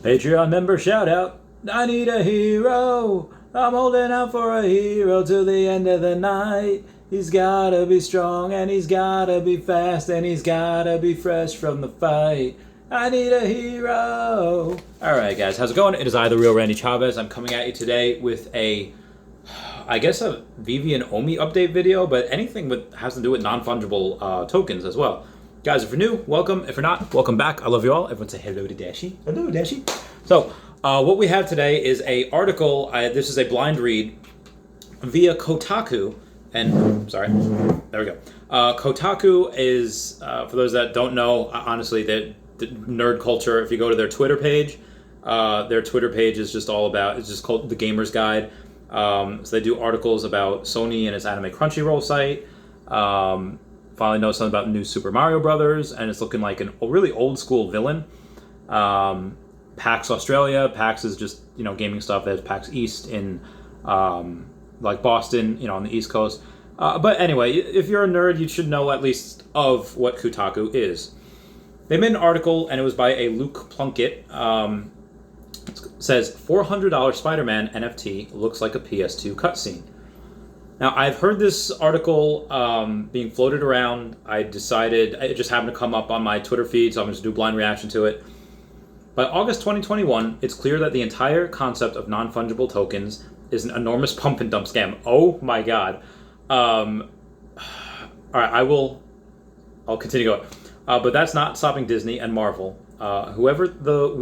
Patreon member shout out. I need a hero. I'm holding out for a hero till the end of the night. He's gotta be strong and he's gotta be fast and he's gotta be fresh from the fight. I need a hero. Alright guys, how's it going? It is I, the real Randy Chavez. I'm coming at you today with a Veve and Omi update video, but anything that has to do with non-fungible tokens as well. Guys, if you're new, welcome. If you're not, welcome back. I love you all. Everyone say hello to Dashi. Hello, Dashi. So, what we have today is a article. This is a blind read via Kotaku. And, sorry, there we go. Kotaku is, for those that don't know, honestly, the nerd culture, if you go to their Twitter page is just all about, it's just called The Gamer's Guide. So they do articles about Sony and its Anime Crunchyroll site. Finally know something about the new Super Mario Brothers, and it's looking like a really old school villain. PAX Australia. PAX is just, gaming stuff. There's PAX East in like Boston, on the East Coast. But anyway, if you're a nerd, you should know at least of what Kotaku is. They made an article, and it was by a Luke Plunkett. It says, $400 Spider-Man NFT looks like a PS2 cutscene. Now, I've heard this article being floated around. I decided, it just happened to come up on my Twitter feed, so I'm just going to do a blind reaction to it. By August 2021, it's clear that the entire concept of non-fungible tokens is an enormous pump and dump scam. Oh my god. All right, I'll continue going. But that's not stopping Disney and Marvel. Who over the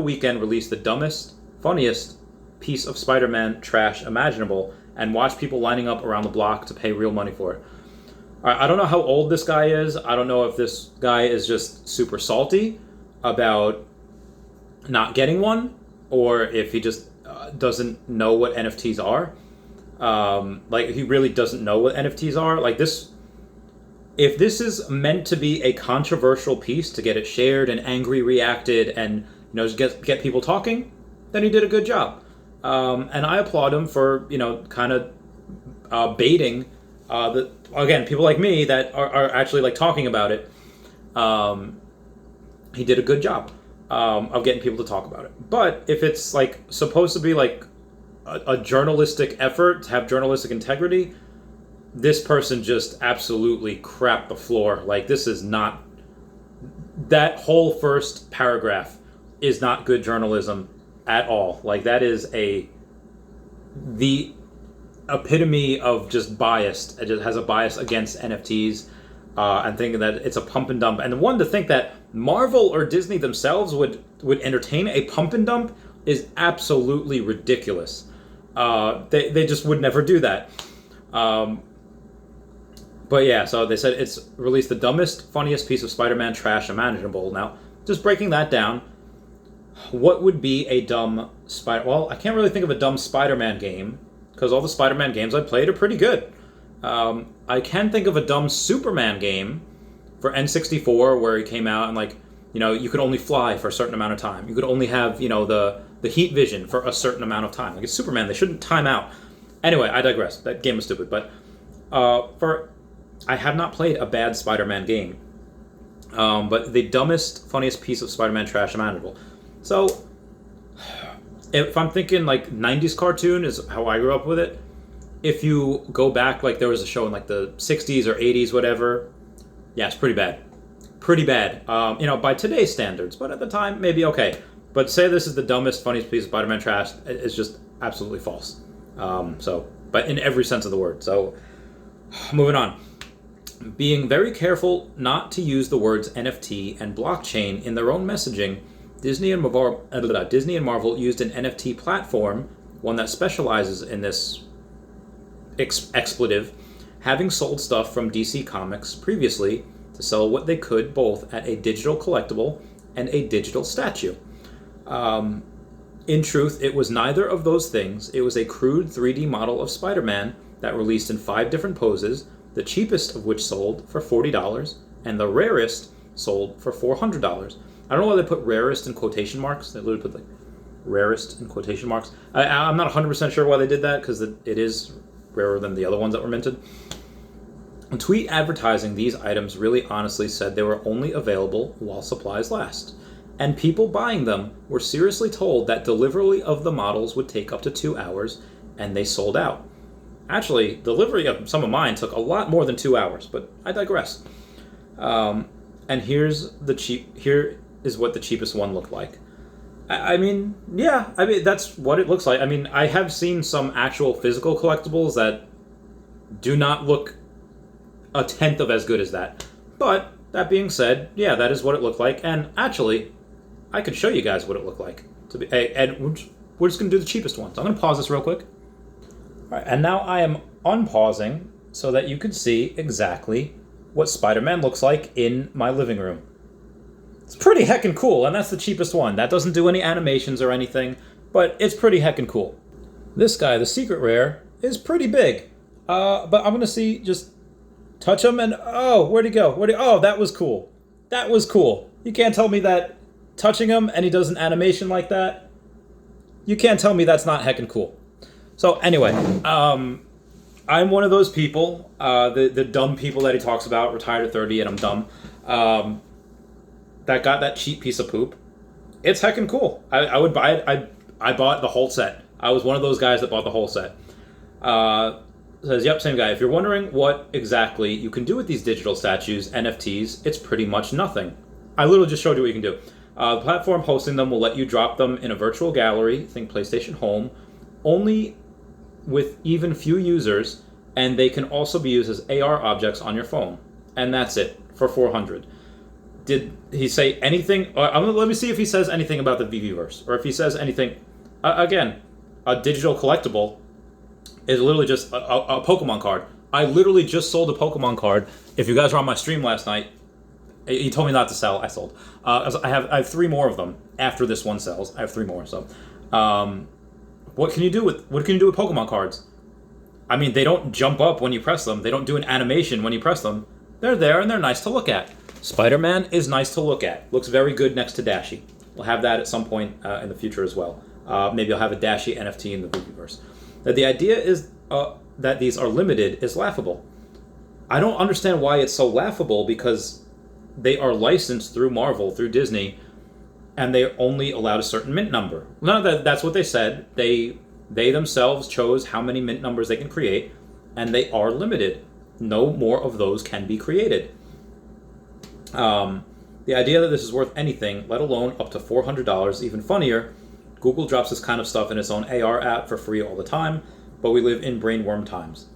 weekend released the dumbest, funniest piece of Spider-Man trash imaginable and watched people lining up around the block to pay real money for it. All right, I don't know how old this guy is. I don't know if this guy is just super salty about not getting one, or if he just doesn't know what NFTs are. Like, he really doesn't know what NFTs are. Like, this, if this is meant to be a controversial piece to get it shared and angry reacted and just get people talking, then he did a good job. And I applaud him for kind of baiting again, people like me that are actually like talking about it. He did a good job of getting people to talk about it. But if it's like supposed to be like a journalistic effort to have journalistic integrity, this person just absolutely crapped the floor. Like, this is not, that whole first paragraph is not good journalism at all. Like, that is the epitome of just biased. It just has a bias against NFTs and thinking that it's a pump and dump. And the one to think that Marvel or Disney themselves would entertain a pump and dump is absolutely ridiculous. They just would never do that. But yeah, so they said it's released the dumbest, funniest piece of Spider-Man trash imaginable. Now, just breaking that down, what would be a dumb Well, I can't really think of a dumb Spider-Man game, because all the Spider-Man games I played are pretty good. I can think of a dumb Superman game for N64 where he came out and you could only fly for a certain amount of time. You could only have, the heat vision for a certain amount of time. Like, it's Superman, they shouldn't time out. Anyway, I digress. That game was stupid. But I have not played a bad Spider-Man game. But the dumbest, funniest piece of Spider-Man trash imaginable. So, if I'm thinking like 90s cartoon is how I grew up with it, if you go back, like there was a show in like the 60s or 80s, whatever, yeah, it's pretty bad. Pretty bad. By today's standards, but at the time, maybe okay. But say this is the dumbest, funniest piece of Spider-Man trash, it's just absolutely false. But in every sense of the word. So, moving on. Being very careful not to use the words NFT and blockchain in their own messaging, Disney and Marvel used an NFT platform, one that specializes in this expletive, having sold stuff from DC Comics previously to sell what they could both at a digital collectible and a digital statue. In truth, it was neither of those things. It was a crude 3D model of Spider-Man that released in 5 different poses, the cheapest of which sold for $40, and the rarest sold for $400. I don't know why they put rarest in quotation marks. They literally put like rarest in quotation marks. I'm not 100% sure why they did that, because it is rarer than the other ones that were minted. A tweet advertising these items really honestly said they were only available while supplies last. And people buying them were seriously told that delivery of the models would take up to 2 hours, and they sold out. Actually, delivery of some of mine took a lot more than 2 hours, but I digress. And here is what the cheapest one looked like. I mean, that's what it looks like. I mean, I have seen some actual physical collectibles that do not look a tenth of as good as that. But that being said, yeah, that is what it looked like. And actually, I could show you guys what it looked like. And we're just going to do the cheapest one. So I'm going to pause this real quick. All right, and now I am unpausing so that you can see exactly what Spider-Man looks like in my living room. It's pretty heckin' cool, and that's the cheapest one. That doesn't do any animations or anything, but it's pretty heckin' cool. This guy, the secret rare, is pretty big. But I'm going to just touch him and, oh, where'd he go? Oh, that was cool. That was cool. You can't tell me that touching him and he does an animation like that. You can't tell me that's not heckin' cool. So anyway, I'm one of those people, the dumb people that he talks about, retired at 30 and I'm dumb, that got that cheap piece of poop. It's heckin' cool. I would buy it. I bought the whole set. I was one of those guys that bought the whole set. Says, yep, same guy. If you're wondering what exactly you can do with these digital statues, NFTs, it's pretty much nothing. I literally just showed you what you can do. The platform hosting them will let you drop them in a virtual gallery, think PlayStation Home, only with even few users, and they can also be used as AR objects on your phone. And that's it, for $400. Did he say anything? Let me see if he says anything about the Veveverse, or if he says anything. Again, a digital collectible is literally just a Pokemon card. I literally just sold a Pokemon card. If you guys were on my stream last night, he told me not to sell. I sold. I have 3 more of them after this one sells. I have 3 more. So, what can you do with Pokemon cards? I mean, they don't jump up when you press them. They don't do an animation when you press them. They're there and they're nice to look at. Spider-Man is nice to look at. Looks very good next to Dashi. We'll have that at some point in the future as well. Maybe I'll have a Dashi NFT in the Veveverse. The idea is that these are limited is laughable. I don't understand why it's so laughable, because they are licensed through Marvel, through Disney, and they only allowed a certain mint number. No, that's what they said. They themselves chose how many mint numbers they can create, and they are limited. No more of those can be created. The idea that this is worth anything, let alone up to $400, even funnier. Google drops this kind of stuff in its own AR app for free all the time, but we live in brainworm times.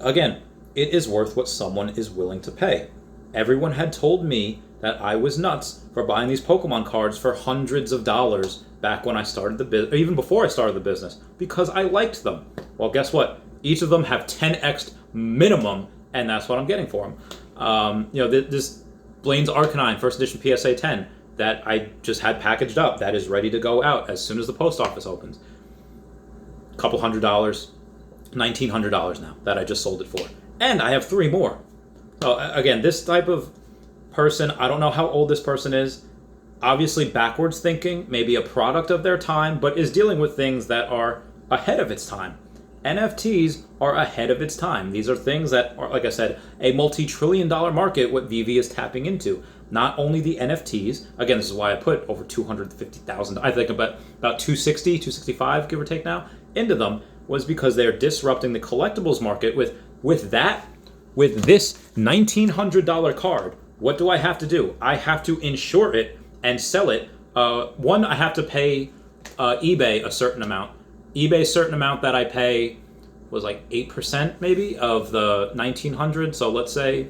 Again, it is worth what someone is willing to pay. Everyone had told me that I was nuts for buying these Pokemon cards for hundreds of dollars back when I started the business, or even before I started the business, because I liked them. Well, guess what? Each of them have 10x minimum, and that's what I'm getting for them. This Blaine's Arcanine First Edition PSA 10 that I just had packaged up, that is ready to go out as soon as the post office opens. Couple $100, $1,900 now that I just sold it for. And I have 3 more. So again, this type of person, I don't know how old this person is. Obviously backwards thinking, maybe a product of their time, but is dealing with things that are ahead of its time. NFTs are ahead of its time. These are things that are, like I said, a multi-trillion-dollar market, what Veve is tapping into. Not only the NFTs, again, this is why I put over 250,000, I think about 260, 265, give or take now, into them, was because they're disrupting the collectibles market with this $1,900 card. What do I have to do? I have to insure it and sell it. One, I have to pay eBay a certain amount. eBay's certain amount that I pay was like 8% maybe of the $1,900. So let's say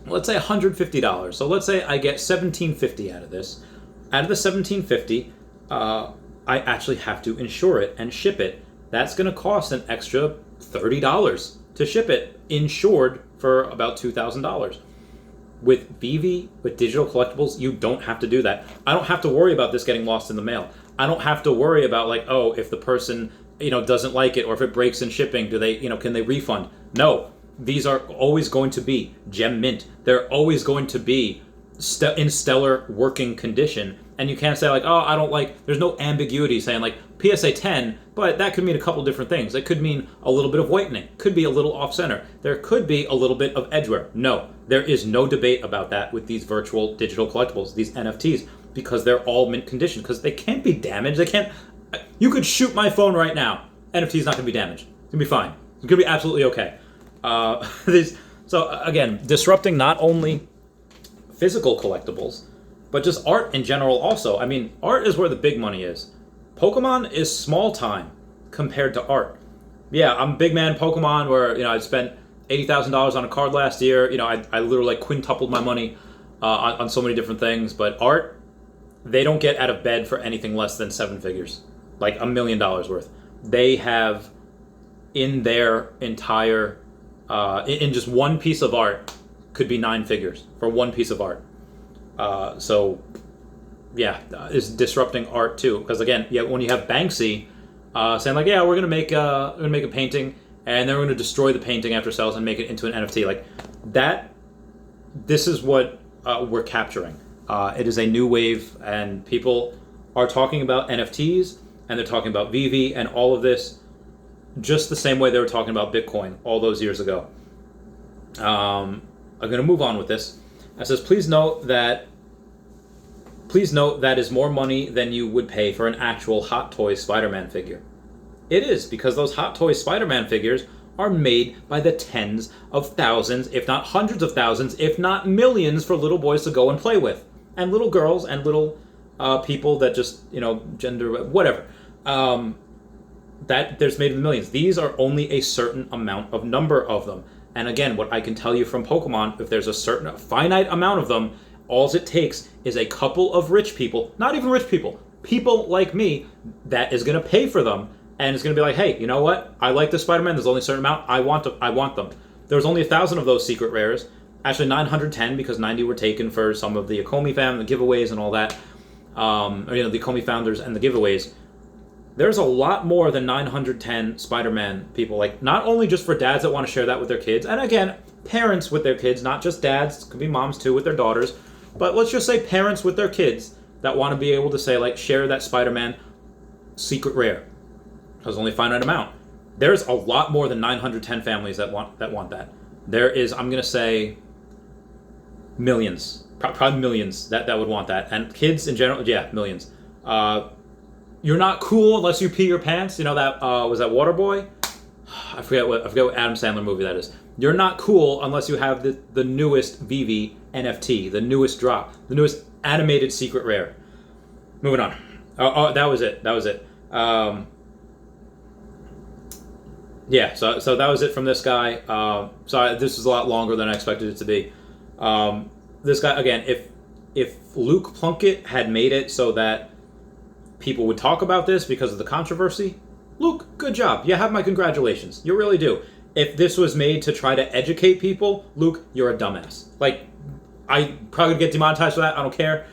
$150. So let's say I get $1,750 out of this. Out of the $1,750, I actually have to insure it and ship it. That's going to cost an extra $30 to ship it, insured for about $2,000. With Veve, with digital collectibles, you don't have to do that. I don't have to worry about this getting lost in the mail. I don't have to worry about if the person, doesn't like it, or if it breaks in shipping, can they refund? No. These are always going to be gem mint. They're always going to be in stellar working condition. And you can't say I don't like, there's no ambiguity saying PSA 10, but that could mean a couple different things. It could mean a little bit of whitening, could be a little off center. There could be a little bit of edge wear. No, there is no debate about that with these virtual digital collectibles, these NFTs. because they're all mint condition, because they can't be damaged. They can't. You could shoot my phone right now. NFT's not going to be damaged. It's going to be fine. It's going to be absolutely okay. So again, disrupting not only physical collectibles, but just art in general also. I mean, art is where the big money is. Pokemon is small time compared to art. Yeah, I'm a big man Pokemon where, I spent $80,000 on a card last year. I literally quintupled my money on so many different things. But art, they don't get out of bed for anything less than 7 figures, like $1 million worth. They have in their entire, in just one piece of art, could be 9 figures for one piece of art. So, yeah, is disrupting art too. Because again, when you have Banksy saying like, yeah, we're gonna make a painting, and then we're gonna destroy the painting after it sells and make it into an NFT, like that. This is what we're capturing. It is a new wave, and people are talking about NFTs, and they're talking about Veve and all of this, just the same way they were talking about Bitcoin all those years ago. I'm going to move on with this. It says, please note that is more money than you would pay for an actual Hot Toys Spider-Man figure. It is, because those Hot Toys Spider-Man figures are made by the tens of thousands, if not hundreds of thousands, if not millions, for little boys to go and play with. And little girls and little people that just, gender, whatever. That there's made in the millions. These are only a certain number of them. And again, what I can tell you from Pokemon, if there's a certain finite amount of them, all it takes is a couple of rich people, not even rich people, people like me, that is going to pay for them, and it's going to be like, hey, you know what? I like the Spider-Man. There's only a certain amount. I want them. There was only 1,000 of those secret rares. Actually, 910, because 90 were taken for some of the Akomi fam, the giveaways and all that. The Akomi founders and the giveaways. There's a lot more than 910 Spider-Man people. Like, not only just for dads that want to share that with their kids, and again, parents with their kids, not just dads, it could be moms too with their daughters, but let's just say parents with their kids that want to be able to say, like, share that Spider-Man secret rare. There's only a finite amount. There's a lot more than 910 families that want that. There is, I'm going to say, millions. Probably millions that would want that. And kids in general, yeah, millions. You're not cool unless you pee your pants. That was that Waterboy? I forget what Adam Sandler movie that is. You're not cool unless you have the newest Veve NFT, the newest drop, the newest animated secret rare. Moving on. Oh, that was it. Yeah, so that was it from this guy. So this is a lot longer than I expected it to be. This guy, again, if Luke Plunkett had made it so that people would talk about this because of the controversy, Luke, good job. You have my congratulations. You really do. If this was made to try to educate people, Luke, you're a dumbass. Like, I probably would get demonetized for that. I don't care.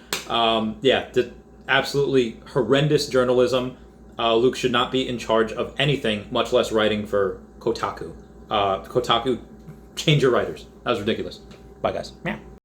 Absolutely horrendous journalism. Luke should not be in charge of anything, much less writing for Kotaku. Kotaku, change your writers. That was ridiculous. Bye, guys. Meow.